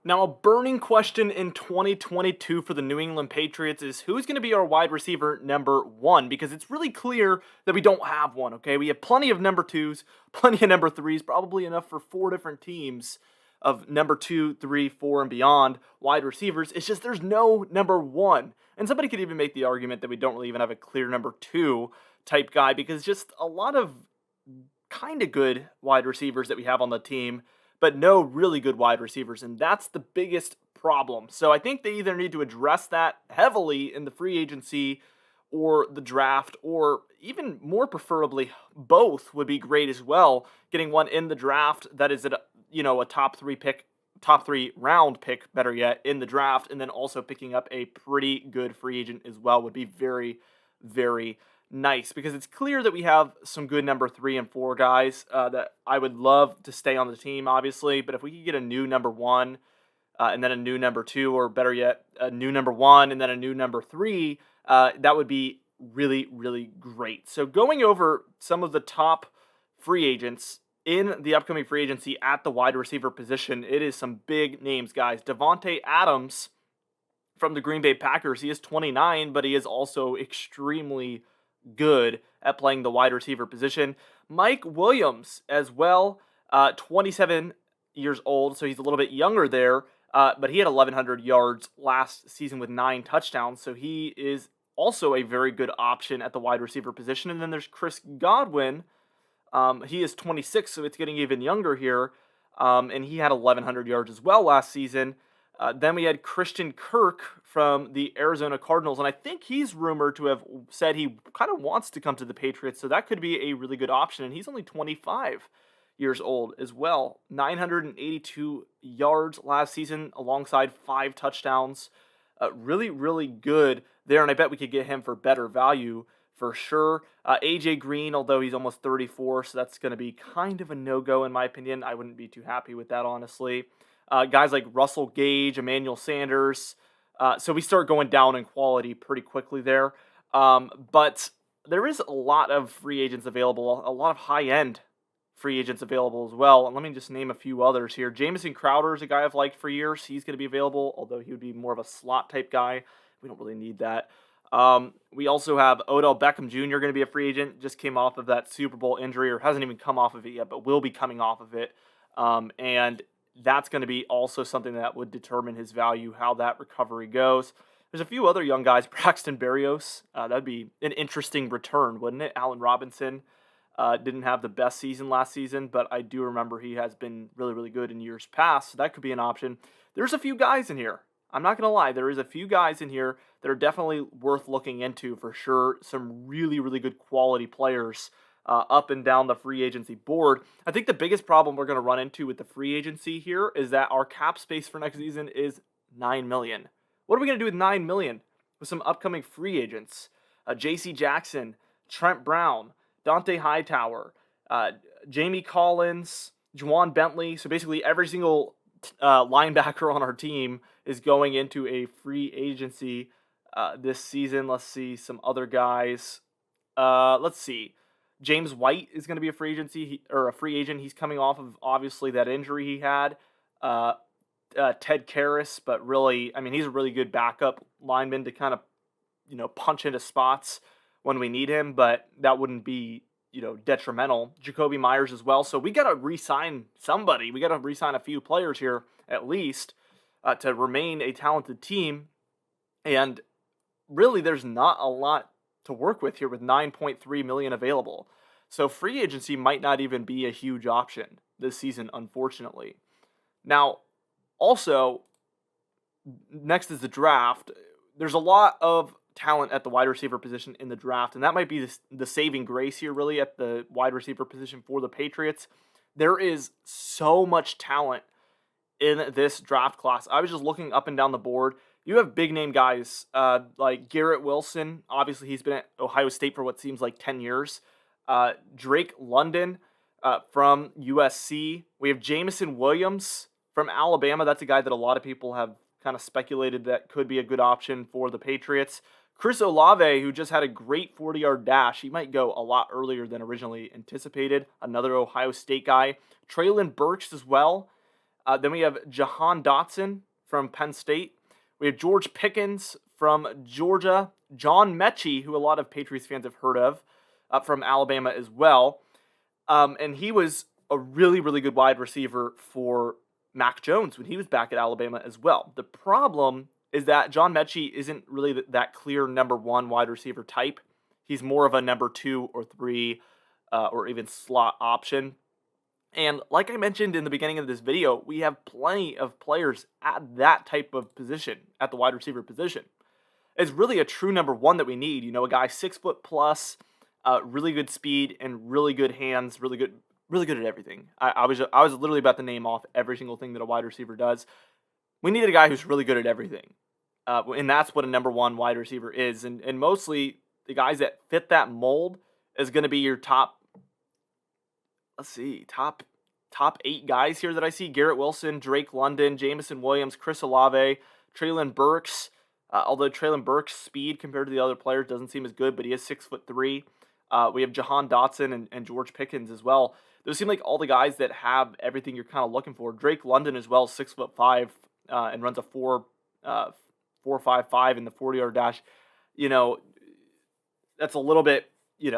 Now, a burning question in 2022 for the New England Patriots is who's going to be our wide receiver number one? Because it's really clear that we don't have one, okay? We have plenty of number twos, plenty of number threes, probably enough for four different teams of number two, three, four, and beyond wide receivers. It's just there's no number one. And somebody could even make the argument that we don't really even have a clear number two type guy because just a lot of kind of good wide receivers that we have on the team, but no really good wide receivers. And that's the biggest problem. So I think they either need to address that heavily in the free agency or the draft, or even more preferably, both would be great as well. Getting one in the draft that is at a top three pick, top three round pick, better yet, in the draft, and then also picking up a pretty good free agent as well would be very, very nice because it's clear that we have some good number three and four guys that I would love to stay on the team, obviously. But if we could get a new number one and then a new number two, or better yet, a new number one and then a new number three, that would be really, really great. So going over some of the top free agents in the upcoming free agency at the wide receiver position, it is some big names, guys. Devontae Adams from the Green Bay Packers. He is 29, but he is also extremely good at playing the wide receiver position. Mike Williams as well, 27 years old, so he's a little bit younger there, but he had 1,100 yards last season with 9 touchdowns, so he is also a very good option at the wide receiver position. And then there's Chris Godwin. He is 26, so it's getting even younger here, and he had 1,100 yards as well last season. Then we had Christian Kirk from the Arizona Cardinals, and I think he's rumored to have said he kind of wants to come to the Patriots, so that could be a really good option, and he's only 25 years old as well. 982 yards last season alongside 5 touchdowns. Really, really good there, and I bet we could get him for better value for sure. AJ Green, although he's almost 34, so that's going to be kind of a no-go in my opinion. I wouldn't be too happy with that, honestly. Guys like Russell Gage, Emmanuel Sanders. So we start going down in quality pretty quickly there. But there is a lot of free agents available, a lot of high-end free agents available as well. And let me just name a few others here. Jamison Crowder is a guy I've liked for years. He's going to be available, although he would be more of a slot-type guy. We don't really need that. We also have Odell Beckham Jr. going to be a free agent. Just came off of that Super Bowl injury, or hasn't even come off of it yet, but will be coming off of it. And that's going to be also something that would determine his value, how that recovery goes. There's a few other young guys. Braxton Berrios, that'd be an interesting return, wouldn't it? Allen Robinson didn't have the best season last season, but I do remember he has been really, really good in years past, so that could be an option. There's a few guys in here. I'm not going to lie. There is a few guys in here that are definitely worth looking into for sure. Some really, really good quality players up and down the free agency board. I think the biggest problem we're going to run into with the free agency here is that our cap space for next season is $9 million. What are we going to do with $9 million with some upcoming free agents? J.C. Jackson, Trent Brown, Dante Hightower, Jamie Collins, Juwan Bentley. So basically every single linebacker on our team is going into a free agency this season. Let's see some other guys. Let's see. James White is going to be a free agency or a free agent. He's coming off of obviously that injury he had. Ted Karras, but really, I mean, he's a really good backup lineman to kind of, punch into spots when we need him, but that wouldn't be, detrimental. Jacoby Myers as well. So we got to re-sign somebody. We got to re-sign a few players here at least to remain a talented team. And really, there's not a lot to work with here with $9.3 million available. So free agency might not even be a huge option this season, unfortunately. Now, also, next is the draft. There's a lot of talent at the wide receiver position in the draft, and that might be the saving grace here, really, at the wide receiver position for the Patriots. There is so much talent in this draft class. I was just looking up and down the board. You have big-name guys like Garrett Wilson. Obviously, he's been at Ohio State for what seems like 10 years. Drake London from USC. We have Jameson Williams from Alabama. That's a guy that a lot of people have kind of speculated that could be a good option for the Patriots. Chris Olave, who just had a great 40-yard dash. He might go a lot earlier than originally anticipated. Another Ohio State guy. Traylon Burks as well. Then we have Jahan Dotson from Penn State. We have George Pickens from Georgia. John Mechie, who a lot of Patriots fans have heard of, from Alabama as well. And he was a really, really good wide receiver for Mac Jones when he was back at Alabama as well. The problem is that John Mechie isn't really that clear number one wide receiver type. He's more of a number 2 or 3 or even slot option. And like I mentioned in the beginning of this video, we have plenty of players at that type of position, at the wide receiver position. It's really a true number one that we need. You know, a guy 6 foot plus, really good speed and really good hands, really good at everything. I was literally about to name off every single thing that a wide receiver does. We needed a guy who's really good at everything, and that's what a number one wide receiver is. And mostly the guys that fit that mold is going to be your top. Let's see, top 8 guys here that I see: Garrett Wilson, Drake London, Jamison Williams, Chris Olave, Treylon Burks. Although Treylon Burks' speed compared to the other players doesn't seem as good, but he is 6'3". We have Jahan Dotson and George Pickens as well. Those seem like all the guys that have everything you're kind of looking for. Drake London as well, 6'5", and runs a 4.55 in the 40-yard dash. You know, that's a little bit, he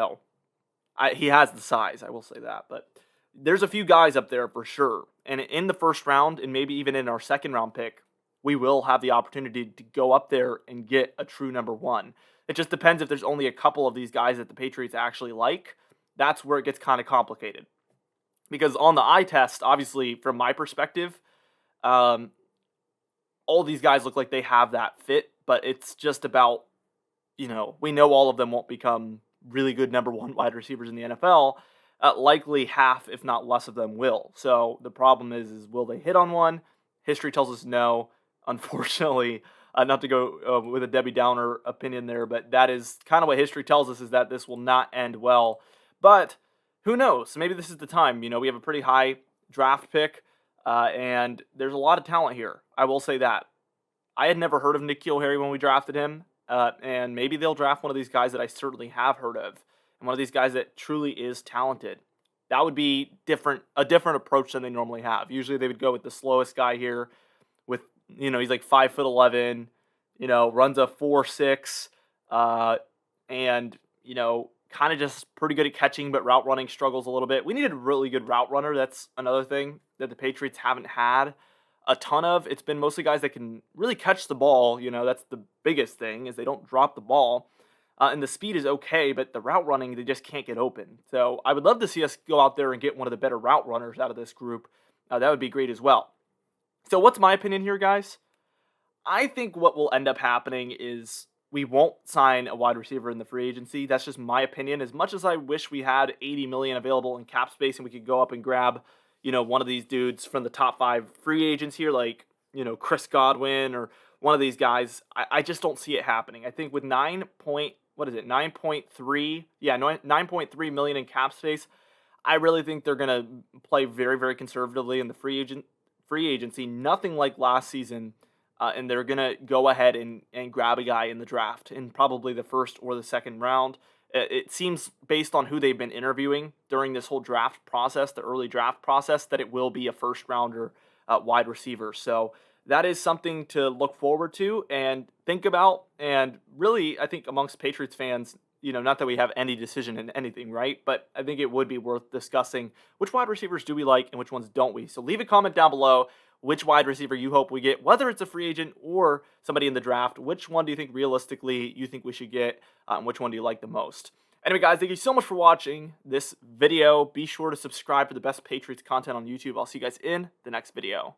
has the size, I will say that. But there's a few guys up there for sure. And in the first round, and maybe even in our second round pick, we will have the opportunity to go up there and get a true number one. It just depends if there's only a couple of these guys that the Patriots actually like. That's where it gets kind of complicated. Because on the eye test, obviously, from my perspective, all these guys look like they have that fit, but it's just about, we know all of them won't become really good number one wide receivers in the NFL. Likely half, if not less of them will. So the problem is will they hit on one? History tells us no. Unfortunately, not to go with a Debbie Downer opinion there, but that is kind of what history tells us, is that this will not end well. But who knows? Maybe this is the time. We have a pretty high draft pick, and there's a lot of talent here. I will say that. I had never heard of N'Keal Harry when we drafted him, and maybe they'll draft one of these guys that I certainly have heard of, and one of these guys that truly is talented. That would be a different approach than they normally have. Usually they would go with the slowest guy here with, he's like 5'11", runs a 4.6, and, kind of just pretty good at catching, but route running struggles a little bit. We needed a really good route runner. That's another thing that the Patriots haven't had a ton of. It's been mostly guys that can really catch the ball. That's the biggest thing, is they don't drop the ball. And the speed is okay, but the route running, they just can't get open. So I would love to see us go out there and get one of the better route runners out of this group. That would be great as well. So what's my opinion here, guys? I think what will end up happening is we won't sign a wide receiver in the free agency. That's just my opinion. As much as I wish we had $80 million available in cap space and we could go up and grab, one of these dudes from the top 5 free agents here, like, Chris Godwin or one of these guys, I just don't see it happening. I think with 9.3 million in cap space, I really think they're going to play very, very conservatively in the free agency. Nothing like last season. And they're going to go ahead and grab a guy in the draft in probably the first or the second round. It seems, based on who they've been interviewing during this whole draft process, the early draft process, that it will be a first-rounder wide receiver. So that is something to look forward to and think about. And really, I think amongst Patriots fans, not that we have any decision in anything, right? But I think it would be worth discussing which wide receivers do we like and which ones don't we. So leave a comment down below which wide receiver you hope we get, whether it's a free agent or somebody in the draft. Which one do you think realistically you think we should get, and which one do you like the most? Anyway, guys, thank you so much for watching this video. Be sure to subscribe for the best Patriots content on YouTube. I'll see you guys in the next video.